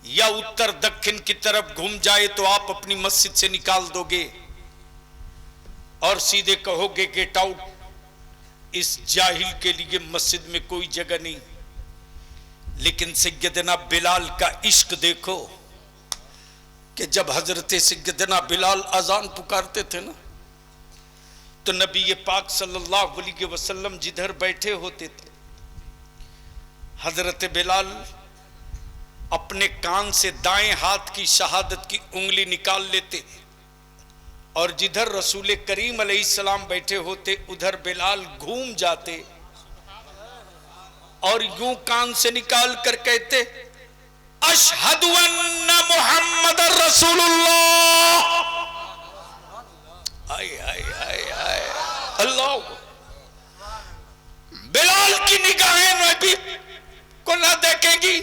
या उत्तर दक्षिण की तरफ घूम जाए तो आप अपनी मस्जिद से निकाल दोगे और सीधे कहोगे गेट आउट। इस जाहिल के लिए मस्जिद में कोई जगह नहीं। लेकिन सैयदना बिलाल का इश्क देखो कि जब हजरत सैयदना बिलाल अजान पुकारते थे ना, तो नबी पाक सल्लल्लाहु अलैहि वसल्लम जिधर बैठे होते थे, हजरत बिलाल अपने कान से दाएं हाथ की शहादत की उंगली निकाल लेते और जिधर रसूल करीम अलैहिस्सलाम बैठे होते उधर बिलाल घूम जाते और यूं कान से निकाल कर कहते, अशहदु अन्ना मुहम्मदर रसूलुल्लाह। हाय हाय हाय हाय अल्लाह। बिलाल की निगाहें नबी को ना देखेगी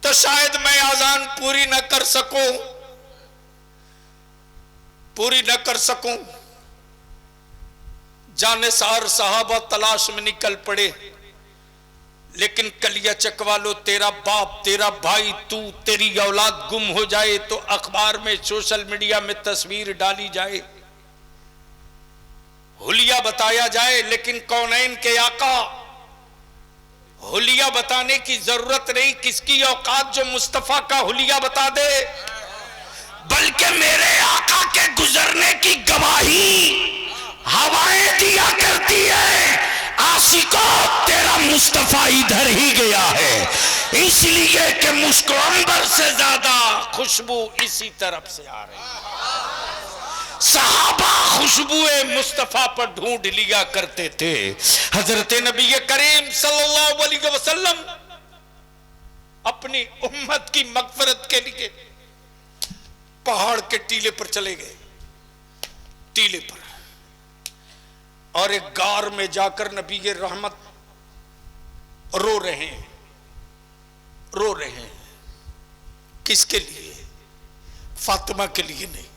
तो शायद मैं आजान पूरी न कर सकूं। जानेसार साहबा तलाश में निकल पड़े, लेकिन कलिया चकवालो, तेरा बाप, तेरा भाई, तू, तेरी औलाद गुम हो जाए तो अखबार में, सोशल मीडिया में तस्वीर डाली जाए, हुलिया बताया जाए, लेकिन कौनैन के आका हुलिया बताने की जरूरत नहीं। किसकी औकात जो मुस्तफा का हुलिया बता दे, बल्कि मेरे आका के गुजरने की गवाही हवाएं दिया करती है। आशिको तेरा मुस्तफा इधर ही गया है, इसलिए कि मुझको अंबर से ज्यादा खुशबू इसी तरफ से आ रही है। सहाबा खुशबुए मुस्तफा पर ढूंढ लिया करते थे। हजरत नबी करीम सल्लल्लाहु अलैहि वसल्लम अपनी उम्मत की मगफरत के लिए पहाड़ के टीले पर चले गए, टीले पर, और एक गार में जाकर नबी रहमत रो रहे हैं। किसके लिए? फातिमा के लिए नहीं,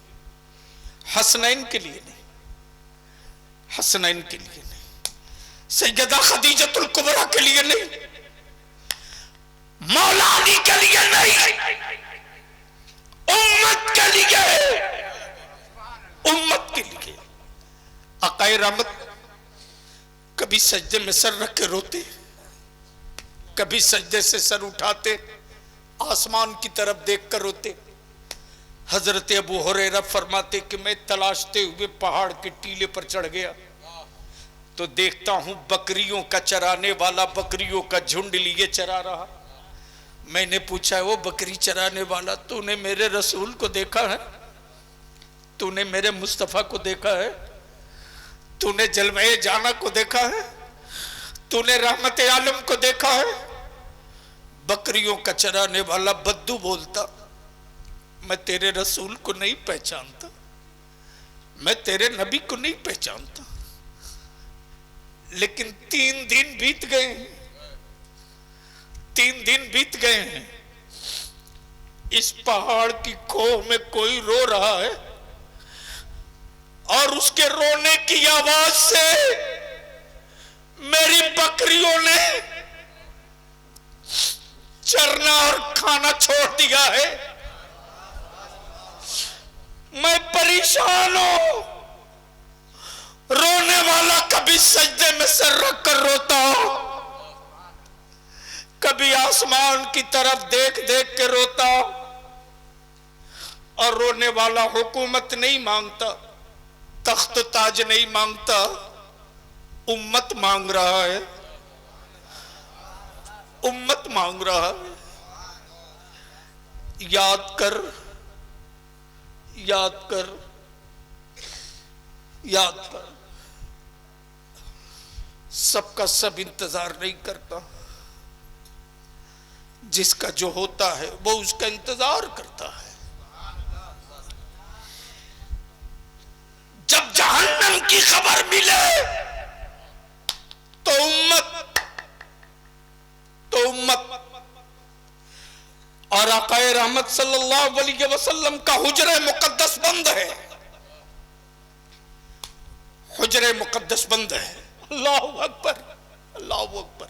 हसनैन के लिए नहीं, सैयदा खदीजतुल कुबरा के लिए नहीं, मौला अली के लिए नहीं, उम्मत के लिए। आकाए रहमत कभी सजदे में सर रख के रोते, कभी सजदे से सर उठाते, आसमान की तरफ देखकर रोते। हजरत अबू हुरैरा फरमाते कि मैं तलाशते हुए पहाड़ के टीले पर चढ़ गया तो देखता हूं बकरियों का चराने वाला बकरियों का झुंड लिए चरा रहा। मैंने पूछा, वो बकरी चराने वाला, तूने मेरे रसूल को देखा है? तूने मेरे मुस्तफा को देखा है? तूने जलवे जाना को देखा है? तूने रहमत आलम को देखा है? बकरियों का चराने वाला बद्दू बोलता, मैं तेरे रसूल को नहीं पहचानता, मैं तेरे नबी को नहीं पहचानता। लेकिन 3 दिन बीत गए हैं, इस पहाड़ की खोह में कोई रो रहा है और उसके रोने की आवाज से मेरी बकरियों ने चरना और खाना छोड़ दिया है। मैं परेशान हूं। रोने वाला कभी सजदे में सर रख कर रोता हो, कभी आसमान की तरफ देख देख के रोता, और रोने वाला हुकूमत नहीं मांगता, तख्त ताज नहीं मांगता, उम्मत मांग रहा है, उम्मत मांग रहा है। याद कर, याद कर, याद कर। सबका सब इंतजार नहीं करता, जिसका जो होता है वो उसका इंतजार करता है। जब जहन्नम की खबर मिले तो उम्मत और आकाए रहमत सल्लल्लाहु अलैहि वसल्लम का हुजरे मुकद्दस बंद है, हुजरे मुकद्दस बंद है। अल्लाहु अकबर, अल्लाहु अकबर।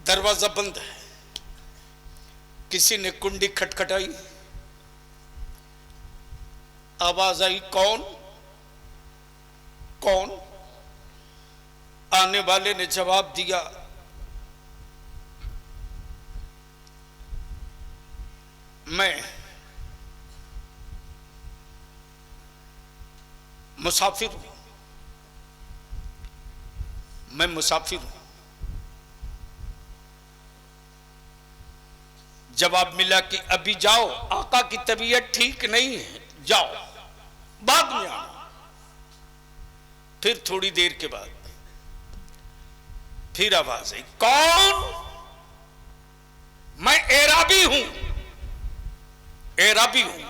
दरवाजा बंद है, किसी ने कुंडी खटखटाई, आवाज आई, कौन कौन? आने वाले ने जवाब दिया, मैं मुसाफिर हूं, मैं मुसाफिर हूं। जवाब मिला कि अभी जाओ, आका की तबीयत ठीक नहीं है, जाओ, बाद में आना। फिर थोड़ी देर के बाद फिर आवाज आई, कौन? मैं एराबी हूं, एराबी हूं।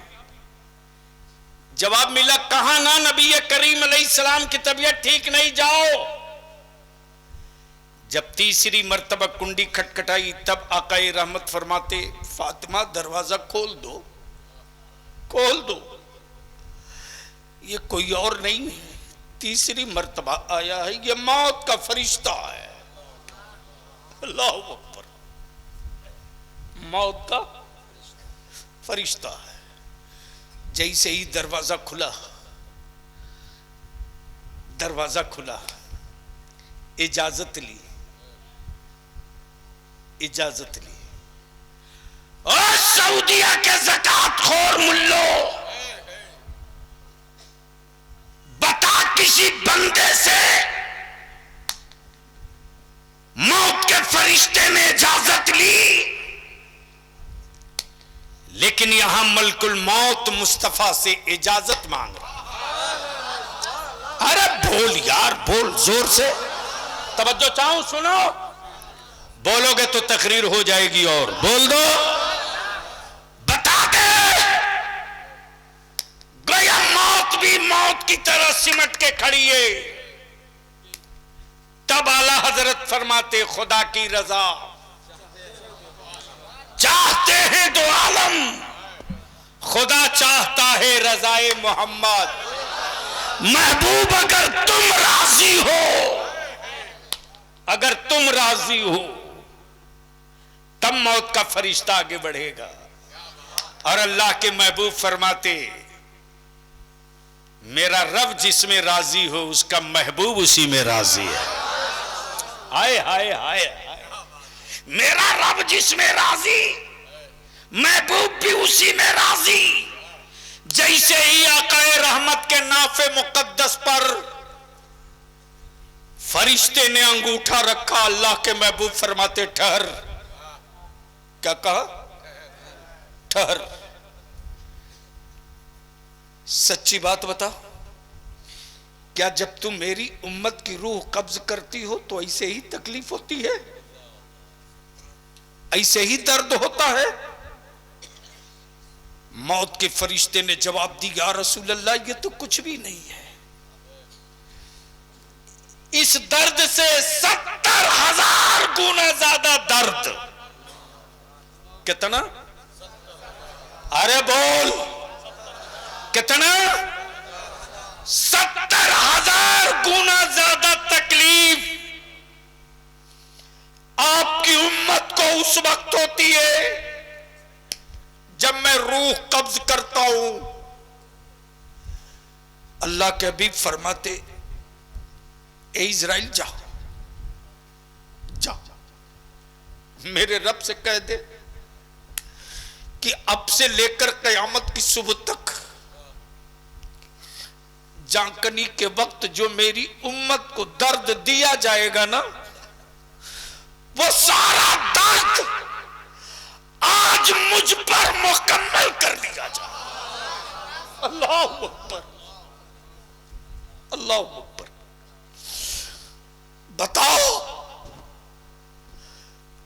जवाब मिला, कहा ना नबी करीम अलैहिस्सलाम की तबीयत ठीक नहीं, जाओ। जब तीसरी मर्तबा कुंडी खटखटाई तब आकाए रहमत फरमाते, फातिमा दरवाजा खोल दो, खोल दो। ये कोई और नहीं है, तीसरी मर्तबा आया है, ये मौत का फरिश्ता है। अल्लाह अकबर, मौत का फरिश्ता है। जैसे ही दरवाजा खुला, दरवाजा खुला, इजाजत ली, इजाजत ली। और सऊदिया के ज़कात खोर मुल्लो, बता किसी बंदे से मौत के फरिश्ते ने इजाजत ली, लेकिन यहां मलकुल मौत मुस्तफा से इजाजत मांग रहा। अरे बोल यार, बोल जोर से, तवज्जो चाहूं, सुनो। बोलोगे तो तकरीर हो जाएगी, और बोल दो। बता दे, गया मौत भी मौत की तरह सिमट के खड़ी है। तब आला हजरत फरमाते, खुदा की रजा चाहते हैं दो आलम, खुदा चाहता है रजाए मोहम्मद। महबूब अगर तुम राजी हो, अगर तुम राजी हो, तब मौत का फरिश्ता आगे बढ़ेगा। और अल्लाह के महबूब फरमाते, मेरा रब जिसमें राजी हो उसका महबूब उसी में राजी है। हाय हाय हाय, मेरा रब जिसमें राजी, महबूब भी उसी में राजी। जैसे ही आकाए रहमत के नाफे मुकद्दस पर फरिश्ते ने अंगूठा रखा, अल्लाह के महबूब फरमाते, ठहर। क्या कहा? ठहर। सच्ची बात बता, क्या जब तुम मेरी उम्मत की रूह कब्ज करती हो तो ऐसे ही तकलीफ होती है, ऐसे ही दर्द होता है? मौत के फरिश्ते ने जवाब दिया, या रसूल अल्लाह, ये तो कुछ भी नहीं है, इस दर्द से 70,000 गुना ज्यादा दर्द। कितना? अरे बोल, कितना? 70,000 गुना ज्यादा तकलीफ आपकी उम्मत को उस वक्त होती है जब मैं रूह कब्ज करता हूं। अल्लाह के हबीब फरमाते, ए इज़राइल जा, जा, मेरे रब से कह दे कि अब से लेकर क़यामत की सुबह तक जांकनी के वक्त जो मेरी उम्मत को दर्द दिया जाएगा ना, वो सारा दर्द आज मुझ पर मुकम्मल कर दिया जाए। अल्लाह अकबर, अल्लाह अकबर। बताओ,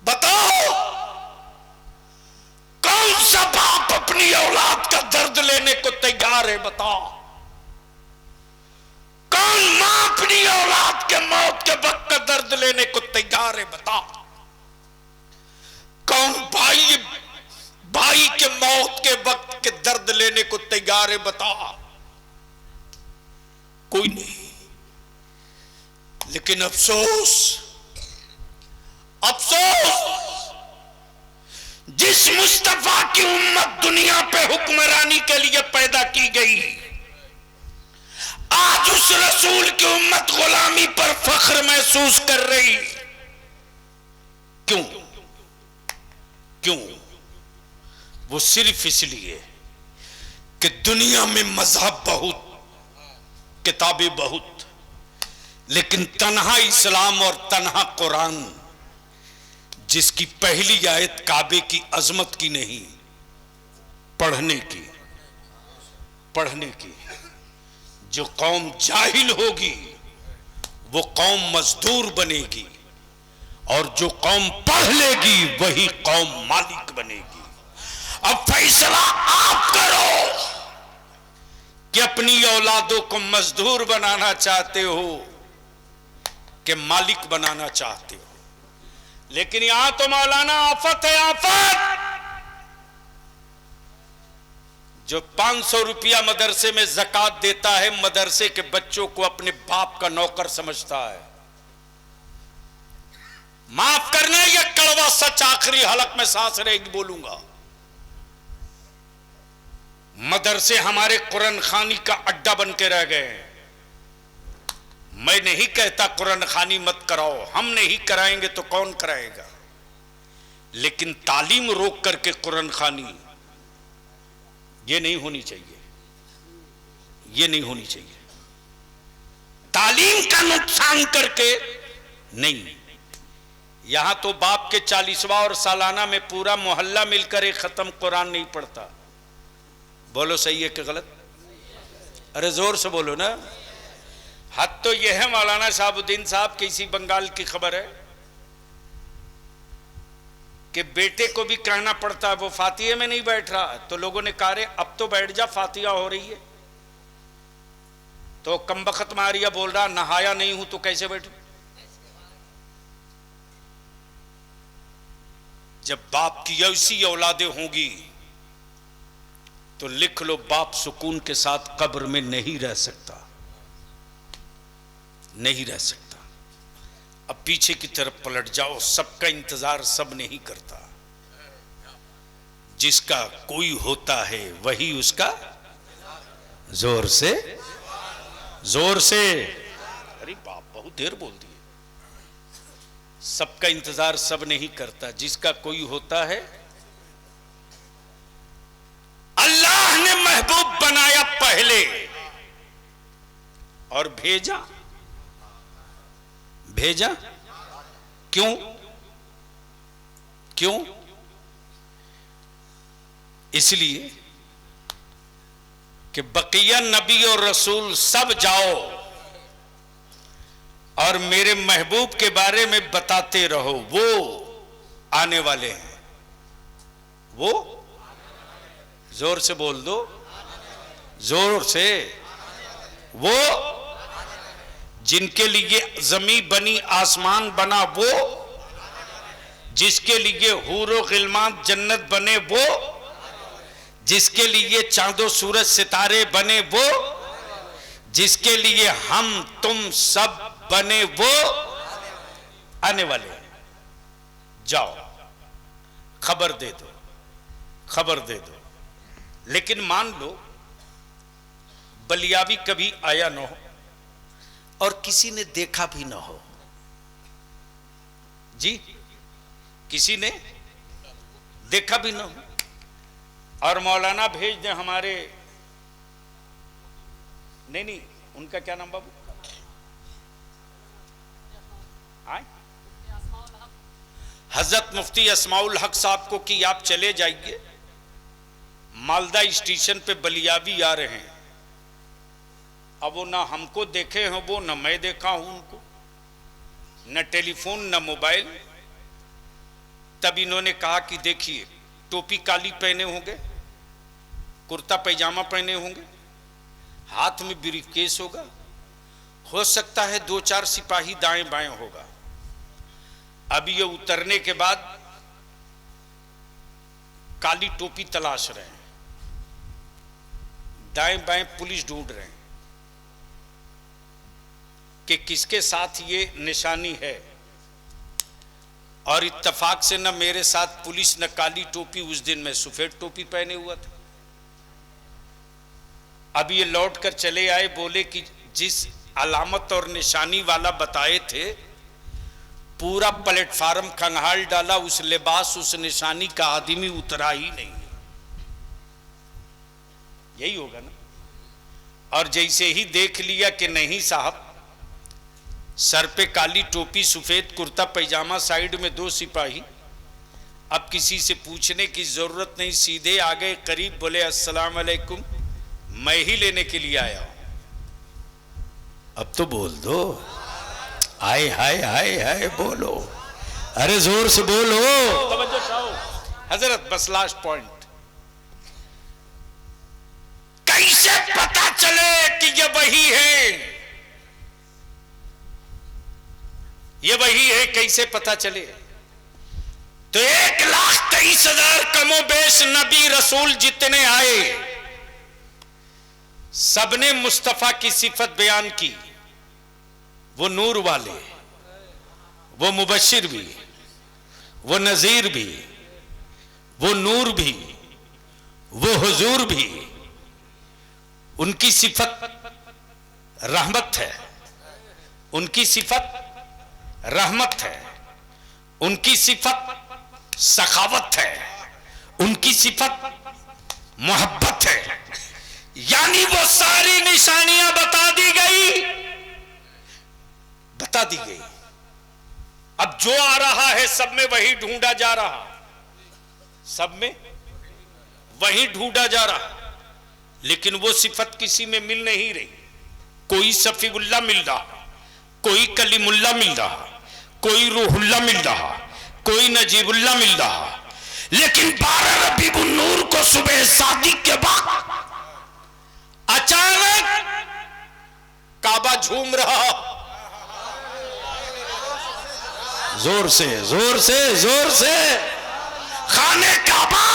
बताओ, कौन सा बाप अपनी औलाद का दर्द लेने को तैयार है? बताओ, कौन मां अपनी औलाद के मौत के वक्त का दर्द लेने को तैयार है? बताओ, कौन भाई भाई के मौत के वक्त के दर्द लेने को तैयार है? बता। कोई नहीं। लेकिन अफसोस, अफसोस, मुस्तफा की उम्मत दुनिया पे हुक्मरानी के लिए पैदा की गई। आज उस रसूल की उम्मत गुलामी पर फख्र महसूस कर रही। क्यों? क्यों? वो सिर्फ इसलिए कि दुनिया में मजहब बहुत, किताबें बहुत, लेकिन तन्हा इस्लाम और तन्हा कुरान, जिसकी पहली आयत काबे की अजमत की नहीं, पढ़ने की, पढ़ने की। जो कौम जाहिल होगी वो कौम मजदूर बनेगी, और जो कौम पढ़ लेगी वही कौम मालिक बनेगी। अब फैसला आप करो कि अपनी औलादों को मजदूर बनाना चाहते हो कि मालिक बनाना चाहते हो। लेकिन यहां तो मौलाना आफत है, आफत। जो 500 रुपया मदरसे में ज़कात देता है, मदरसे के बच्चों को अपने बाप का नौकर समझता है। माफ करना, यह कड़वा सच आखिरी हलक में सांस रहेगी बोलूंगा। मदरसे हमारे कुरान खानी का अड्डा बन के रह गए हैं। मैं नहीं कहता कुरान खानी मत कराओ, हम नहीं कराएंगे तो कौन कराएगा, लेकिन तालीम रोक करके कुरान खानी ये नहीं होनी चाहिए, ये नहीं होनी चाहिए। तालीम का नुकसान करके नहीं। यहां तो बाप के 40वां और सालाना में पूरा मोहल्ला मिलकर एक खत्म कुरान नहीं पढ़ता। बोलो सही है कि गलत? अरे जोर से बोलो ना। हद तो यह है मौलाना शहाबुद्दीन साहब की इसी बंगाल की खबर है कि बेटे को भी कहना पड़ता है, वो फातिहे में नहीं बैठ रहा, तो लोगों ने कहा रे अब तो बैठ जा, फातिहा हो रही है। तो कमबख्त मारिया बोल रहा नहाया नहीं हूं तो कैसे बैठूं। जब बाप की ऐसी औलादें होंगी तो लिख लो, बाप सुकून के साथ कब्र में नहीं रह सकता, नहीं रह सकता। अब पीछे की तरफ पलट जाओ, सबका इंतजार सब नहीं करता। जिसका कोई होता है वही उसका, जोर से, जोर से। अरे बाप बहुत देर बोल दिए। सबका इंतजार सब नहीं करता, जिसका कोई होता है। अल्लाह ने महबूब बनाया पहले और भेजा, भेजा क्यों? क्यों? इसलिए कि बकिया नबी और रसूल सब जाओ और मेरे महबूब के बारे में बताते रहो। वो आने वाले हैं, वो जोर से बोल दो, जोर से। वो जिनके लिए जमीन बनी, आसमान बना, वो जिसके लिए हूरो गिलमान जन्नत बने, वो जिसके लिए चांदो सूरज सितारे बने, वो जिसके लिए हम तुम सब बने, वो आने वाले हैं। जाओ खबर दे दो, खबर दे दो। लेकिन मान लो बलियावी कभी आया ना हो और किसी ने देखा भी ना हो जी, किसी ने देखा भी ना हो, और मौलाना भेज दें हमारे, नहीं उनका क्या नाम बाबू, हजरत मुफ्ती अस्माउल हक साहब को कि आप चले जाइए, मालदा स्टेशन पे बलियावी आ रहे हैं। अब वो ना हमको देखे हैं वो, ना मैं देखा हूं उनको, न टेलीफोन न मोबाइल। तब इन्होंने कहा कि देखिए टोपी काली पहने होंगे, कुर्ता पैजामा पहने होंगे, हाथ में ब्रीफकेस होगा, हो सकता है 2-4 सिपाही दाएं बाएं होगा। अब ये उतरने के बाद काली टोपी तलाश रहे हैं, दाएं बाएं पुलिस ढूंढ रहे हैं कि किसके साथ ये निशानी है। और इत्तेफाक से न मेरे साथ पुलिस न काली टोपी, उस दिन मैं सफेद टोपी पहने हुआ था। अब ये लौट कर चले आए, बोले कि जिस अलामत और निशानी वाला बताए थे पूरा प्लेटफार्म खंगाल डाला, उस लिबास उस निशानी का आदमी उतरा ही नहीं। यही होगा ना। और जैसे ही देख लिया कि नहीं साहब, सर पे काली टोपी, सफेद कुर्ता पैजामा, साइड में 2 सिपाही, अब किसी से पूछने की जरूरत नहीं, सीधे आ गए करीब, बोले अस्सलाम वालेकुम, मैं ही लेने के लिए आया हूं। अब तो बोल दो, हाय हाय हाय हाय बोलो, अरे जोर से बोलो। तवज्जो चाहो हजरत, बस लास्ट पॉइंट। कैसे पता चले कि ये वही है, ये वही है, कैसे पता चले? तो 1,23,000 कमोबेश नबी रसूल जितने आए, सबने मुस्तफा की सिफत बयान की। वो नूर वाले, वो मुबशिर भी, वो नजीर भी, वो नूर भी, वो हुजूर भी। उनकी सिफत रहमत है, उनकी सिफत रहमत है, उनकी सिफत सखावत है, उनकी सिफत मोहब्बत है। यानी वो सारी निशानियां बता दी गई, बता दी गई। अब जो आ रहा है सब में वही ढूंढा जा रहा, सब में वही ढूंढा जा रहा, लेकिन वो सिफत किसी में मिल नहीं रही। कोई सफीउल्ला मिल रहा, कोई कलीमुल्ला मिल रहा, कोई रूहुल्ला मिल रहा, कोई नजीबुल्ला मिल रहा, लेकिन 12 रबीउन नूर को सुबह शादी के बाद अचानक काबा झूम रहा। जोर से जोर से जोर से खाने काबा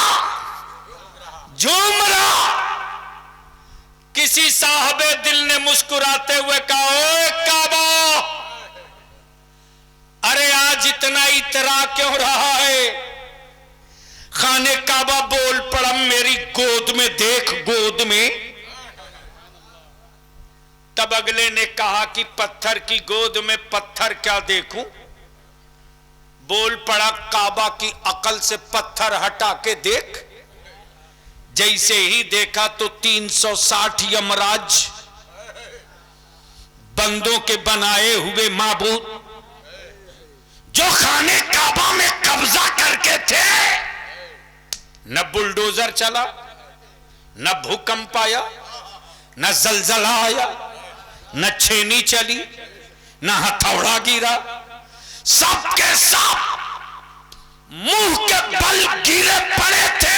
झूम रहा। किसी साहबे दिल ने मुस्कुराते हुए कहा, ओए काबा, अरे आज इतना इतरा क्यों रहा है? खाने काबा बोल पड़ा, मेरी गोद में देख, गोद में। तब अगले ने कहा कि पत्थर की गोद में पत्थर क्या देखूं? बोल पड़ा, काबा की अकल से पत्थर हटा के देख। जैसे ही देखा तो 360 यमराज, बंदों के बनाए हुए माबूद, जो खाने काबा में कब्जा करके थे। न बुलडोजर चला, न भूकंप आया, न जलजला आया, न छेनी चली, न हथौड़ा गिरा, सबके सब मुंह के बल गिरे पड़े थे।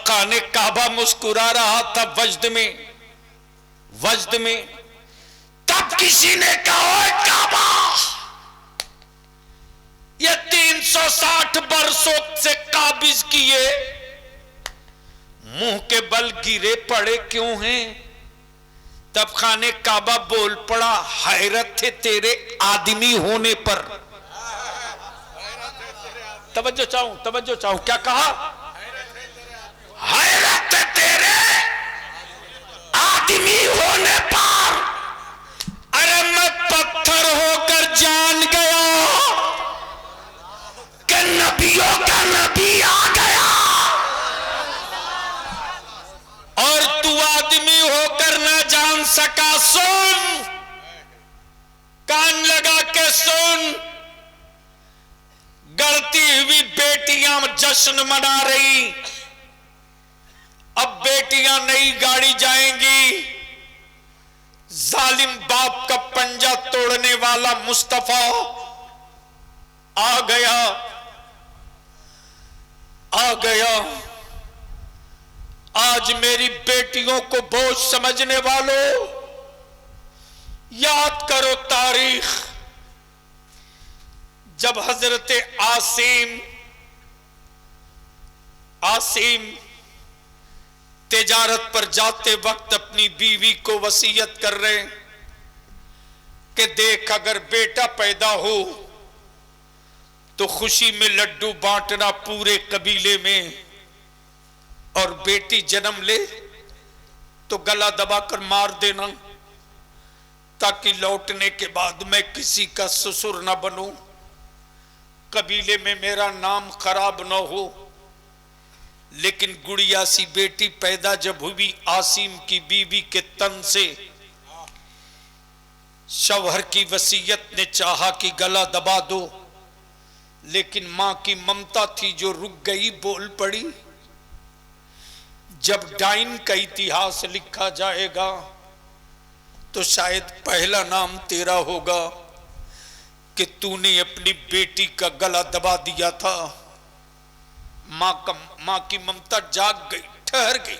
खाने काबा मुस्कुरा रहा था वजद में, वजद में। तब किसी ने कहा, काबा, ये 360 बरसों से काबिज किए, मुंह के बल गिरे पड़े क्यों हैं? तब खाने काबा बोल पड़ा, हैरत थे तेरे आदमी होने पर। तवज्जो चाहूं, क्या कहा? हैरत थे तेरे आदमी होने पर। अरे मैं पत्थर होकर जान गया कि नबियों का नबी आ गया, और तू आदमी होकर ना जान सका। सुन, कान लगा के सुन। गढ़ती हुई बेटियां जश्न मना रही। अब बेटियां नई गाड़ी जाएंगी। जालिम बाप का पंजा तोड़ने वाला मुस्तफा आ गया, आ गया। आज मेरी बेटियों को बोझ समझने वालों, याद करो तारीख। जब हजरत आसिम तिजारत पर जाते वक्त अपनी बीवी को वसीयत कर रहे कि देख, अगर बेटा पैदा हो तो खुशी में लड्डू बांटना पूरे कबीले में, और बेटी जन्म ले तो गला दबाकर मार देना, ताकि लौटने के बाद मैं किसी का ससुर न बनूं, कबीले में मेरा नाम खराब न हो। लेकिन गुड़िया सी बेटी पैदा जब हुई आसिम की बीवी के तन से, शौहर की वसीयत ने चाहा कि गला दबा दो, लेकिन मां की ममता थी जो रुक गई, बोल पड़ी। जब डाइन का इतिहास लिखा जाएगा तो शायद पहला नाम तेरा होगा कि तूने अपनी बेटी का गला दबा दिया था। मां की ममता जाग गई, ठहर गई।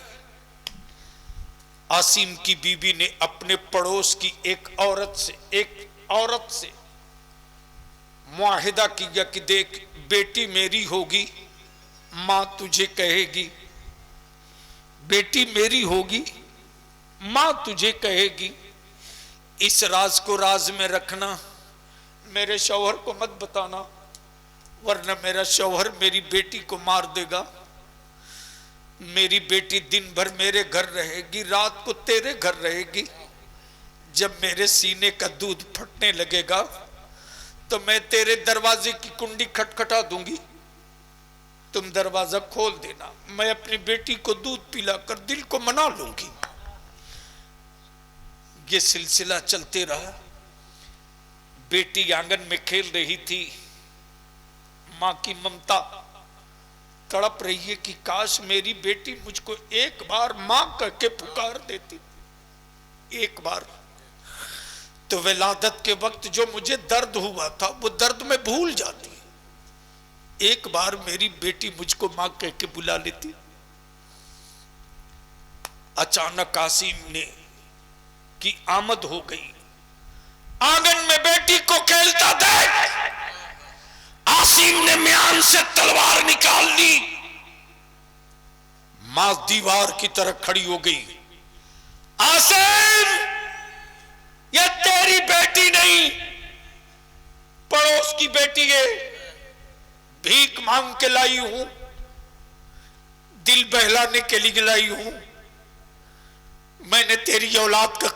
आसिम की बीवी ने अपने पड़ोस की एक औरत से मुआहिदा किया कि देख, बेटी मेरी होगी, मां तुझे कहेगी, बेटी मेरी होगी, मां तुझे कहेगी। इस राज को राज में रखना, मेरे शौहर को मत बताना, वरना मेरा शौहर मेरी बेटी को मार देगा। मेरी बेटी दिन भर मेरे घर रहेगी, रात को तेरे घर रहेगी। जब मेरे सीने का दूध फटने लगेगा तो मैं तेरे दरवाजे की कुंडी खटखटा दूंगी, तुम दरवाजा खोल देना, मैं अपनी बेटी को दूध पिलाकर दिल को मना लूंगी। ये सिलसिला चलते रहा। बेटी आंगन में खेल रही थी, मां की ममता तड़प रही है कि काश मेरी बेटी मुझको एक बार मां कह के पुकार देती, एक बार। तो विलादत के वक्त जो मुझे दर्द हुआ था वो दर्द में भूल जाती, एक बार मेरी बेटी मुझको मां कह के बुला लेती। अचानक आसिम ने की आमद हो गई। आंगन में बेटी को खेलता देख आसिम ने म्यान से तलवार निकाल ली। मां दीवार की तरह खड़ी हो गई। आसिम, ये तेरी बेटी नहीं, पड़ोस की बेटी है, भीख मांग के लाई हूं, दिल बहलाने के लिए लाई हूं। मैंने तेरी औलाद का